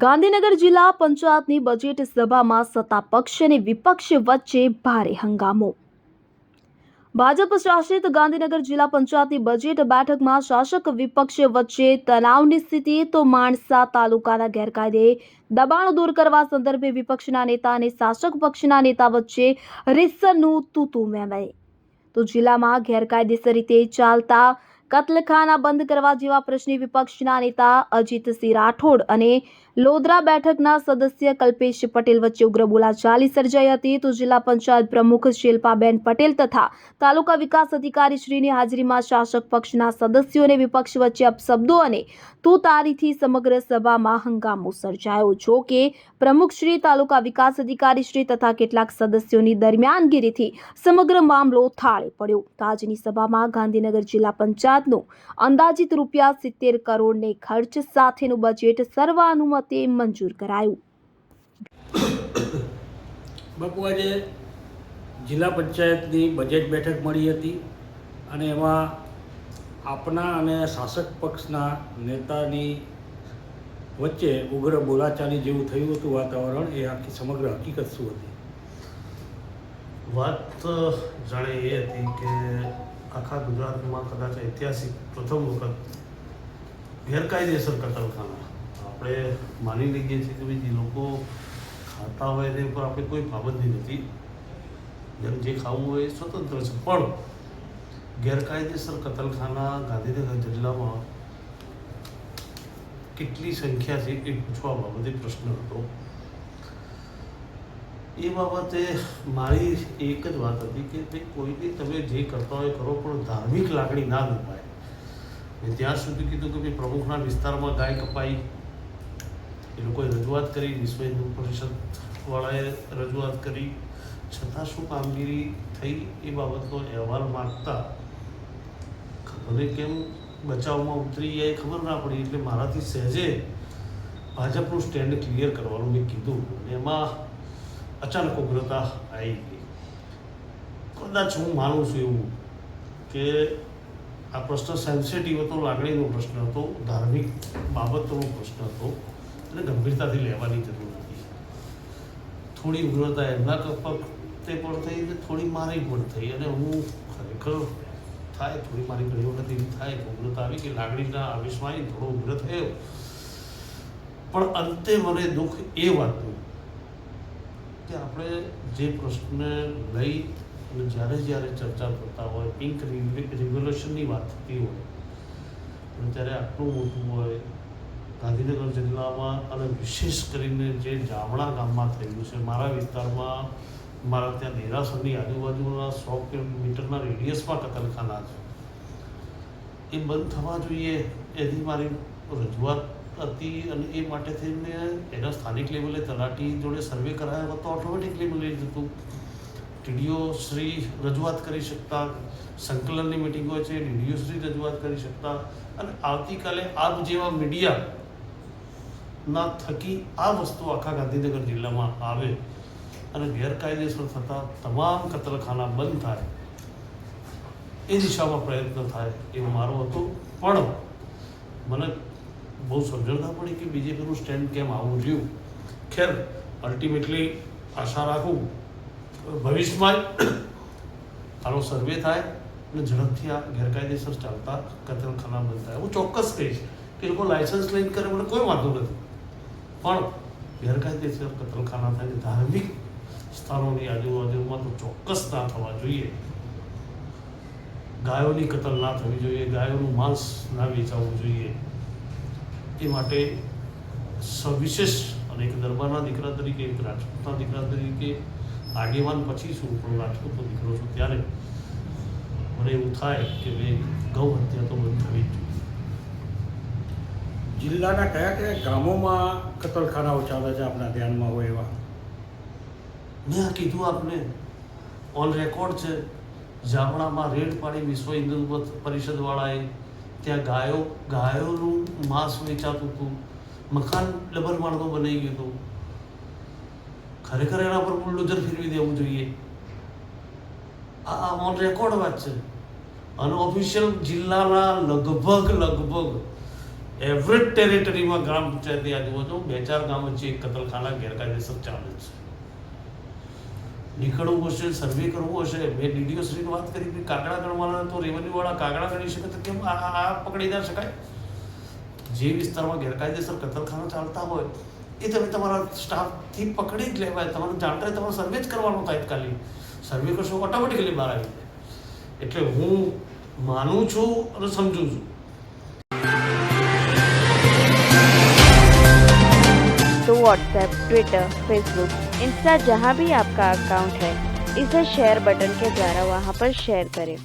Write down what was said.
ગાંધીનગર જિલ્લા પંચાયતની બજેટ સભામાં સત્તા પક્ષ અને વિપક્ષ વચ્ચે ભારે હંગામો. ભાજપ શાસિત ગાંધીનગર જિલ્લા પંચાયતની બજેટ બેઠકમાં શાસક વિપક્ષ વચ્ચે તણાવની સ્થિતિ. તો માણસા તાલુકાના ગેરકાયદે દબાણો દૂર કરવા સંદર્ભે વિપક્ષના નેતા અને શાસક પક્ષના નેતા વચ્ચે રીસનું તૂતું મેમાય. તો જિલ્લામાં ગેરકાયદેસર રીતે ચાલતા કતલખાના બંધ કરવા જેવા પ્રશ્ને વિપક્ષના નેતા અજીતસિંહ રાઠોડ અને લોધરા બેઠકના સદસ્ય કલ્પેશ પટેલ વચ્ચે ઉગ્ર બોલાચાલી સર્જાઈ હતી. તો જિલ્લા પંચાયત પ્રમુખ શિલ્પાબેન પટેલ તથા તાલુકા વિકાસ અધિકારી શ્રીની હાજરીમાં શાસક પક્ષના સદસ્યો અને વિપક્ષ વચ્ચે અપશબ્દો અને તુતારીથી સમગ્ર સભામાં હંગામો સર્જાયો. જો કે પ્રમુખ શ્રી, તાલુકા વિકાસ અધિકારી શ્રી તથા કેટલાક સદસ્યોની દરમિયાનગીરીથી સમગ્ર મામલો થાળે પડ્યો. આજની સભામાં ગાંધીનગર જિલ્લા પંચાયતનું અંદાજિત ₹70 કરોડને ખર્ચ સાથેનું બજેટ સર્વાનુમતે મંજૂર કરાયું. બાપુ, આજે જિલ્લા પંચાયતની બજેટ બેઠક મળી હતી અને એમાં આપના અને શાસક પક્ષના નેતાની વચ્ચે ઉગ્ર બોલાચાલી જેવું થયું હતું વાતાવરણ. એ આખી સમગ્ર હકીકત શું હતી? વાત જાણે એ હતી કે આખા ગુજરાતમાં કદાચ ઐતિહાસિક પ્રથમ વખત ગેરકાયદેસર કતલખાના આપણે માની લઈએ છીએ કે ભાઈ જે લોકો ખાતા હોય તે ઉપર આપણે કોઈ પાબંદી નથી, જેને જે ખાવું હોય એ સ્વતંત્ર છે, પણ ગેરકાયદેસર કતલખાના ગાંધીનગર જિલ્લામાં કેટલી સંખ્યા છે એ પૂછવા બાબતે પ્રશ્ન હતો. એ બાબતે મારી એક જ વાત હતી કે ભાઈ કોઈને તમે જે કરતા હોય કરો, પણ ધાર્મિક લાગણી ના દબાય. મેં ત્યાં સુધી કીધું કે ભાઈ પ્રમુખના વિસ્તારમાં ગાય કપાઈ, એ લોકોએ રજૂઆત કરી, વિશ્વ હિન્દુ પરિષદવાળાએ રજૂઆત કરી, છતાં શું કામગીરી થઈ એ બાબતનો અહેવાલ માંગતા મને કેમ બચાવમાં ઉતરી જાય ખબર ના પડી. એટલે મારાથી સહેજે ભાજપનું સ્ટેન્ડ ક્લિયર કરવાનું મેં કીધું અને એમાં અચાનક ઉગ્રતા આવી ગઈ. કદાચ હું માનું છું એવું કે આ પ્રશ્ન સેન્સિટિવ હતો, લાગણીનો પ્રશ્ન હતો, ધાર્મિક બાબતોનો પ્રશ્ન હતો અને ગંભીરતાથી લેવાની જરૂર હતી. થોડી ઉગ્રતા એમના તે પણ થઈ અને થોડી મારી પણ થઈ અને હું ખરેખર થાય થોડી મારી ઘણી વખત એવી થાય કે ઉગ્રતા આવી કે લાગણીના આવેશમાં આવી થોડો ઉગ્ર થયો. પણ અંતે મને દુઃખ એ વાતનું કે આપણે જે પ્રશ્ન લઈ અને જ્યારે ચર્ચા કરતા હોય, પિંક રિવોલ્યુશનની વાત થતી હોય અને ત્યારે આટલું મોટું હોય ગાંધીનગર જિલ્લામાં અને વિશેષ કરીને જે જામણા ગામમાં થયેલું છે, મારા વિસ્તારમાં, મારા ત્યાં દેરાસરની આજુબાજુના 100 કિલોમીટરના રેડિયસમાં કતલખાના છે, એ બંધ થવા જોઈએ એની મારી રજૂઆત હતી. અને એ માટે થઈને એના સ્થાનિક લેવલે તલાટી જોડે સર્વે કરાયો તો ઓટોમેટિકલી મળી જતું. ટીડીઓ શ્રી રજૂઆત કરી શકતા, સંકલનની મિટિંગ હોય છે, ડીડીઓ શ્રી રજૂઆત કરી શકતા અને આવતીકાલે આપ જેવા મીડિયાના થકી આ વસ્તુ આખા ગાંધીનગર જિલ્લામાં આવે અને ગેરકાયદેસર થતા તમામ કતલખાના બંધ થાય એ દિશામાં પ્રયત્ન થાય એવું મારું હતું. પણ મને બહુ સમજણતા પડી કે બીજેપીનું સ્ટેન્ડ કેમ આવું રહ્યું. ખેર, અલ્ટિમેટલી આશા રાખું ભવિષ્યમાં આનો સર્વે થાય અને ઝડપથી આ ગેરકાયદેસર ચાલતા કતલખાના બંધ થાય. હું ચોક્કસ કહીશ કે લોકો લાયસન્સ લઈને કરે મને કોઈ વાંધો નથી, પણ ગેરકાયદેસર કતલખાના થાય ધાર્મિક સ્થાનોની આજુબાજુમાં તો ચોક્કસ ના થવા જોઈએ. ગાયોની કતલ ના થવી જોઈએ, ગાયોનું માંસ ના વેચાવવું જોઈએ. એ માટે સવિશેષ અને એક દરબારના દીકરા તરીકે, એક રાજપૂતના દીકરા તરીકે, આગેવાન પછી શું પણ રાજપૂતનો દીકરો છું, ત્યારે મને એવું થાય કે ભાઈ ગૌ હત્યા તો બંધ થવી જ જોઈએ. જિલ્લાના કયા કયા ગામોમાં કતલખાનાઓ ચાલે છે આપના ધ્યાનમાં હોય એવા? મેં આ કીધું આપને, ઓન રેકોર્ડ છે. જામણામાં રેડ પાડી વિશ્વ હિન્દુ પરિષદવાળાએ, ત્યાં ગાયોનું માંસ વેચાતું હતું, મકાન ડબલ માળનું બનાવી ગયું હતું. ખરેખર એના પર બુલડોઝર ફેરવી દેવું જોઈએ. આ ઓન રેકોર્ડ વાત છે. અનઓફિશિયલ જિલ્લાના લગભગ એવરેજ ટેરેટરીમાં ગ્રામ પંચાયતની આજુબાજુ 2-4 ગામ વચ્ચે એક કતલખાના ગેરકાયદેસર ચાલે છે. નીકળવું હશે, સર્વે કરવું હશે. મેં ડીડીઓ શ્રીની વાત કરી કે કાગડા ગણવાના તો રેવન્યુવાળા કાગડા ગણી શકે તો કેમ આ પકડી ના શકાય? જે વિસ્તારમાં ગેરકાયદેસર કતલખાના ચાલતા હોય એ તમે તમારા સ્ટાફથી પકડી જ લેવાય. તમારે જાણકારી તમારે સર્વે જ કરવાનો થાય. તાત્કાલિક સર્વે કરશો ઓટોમેટિકલી બહાર આવી જાય. એટલે હું માનું છું અને સમજું છું. तो व्हाट्सएप, ट्विटर, फेसबुक, इंस्टा जहाँ भी आपका अकाउंट है, इसे शेयर बटन के द्वारा वहाँ पर शेयर करें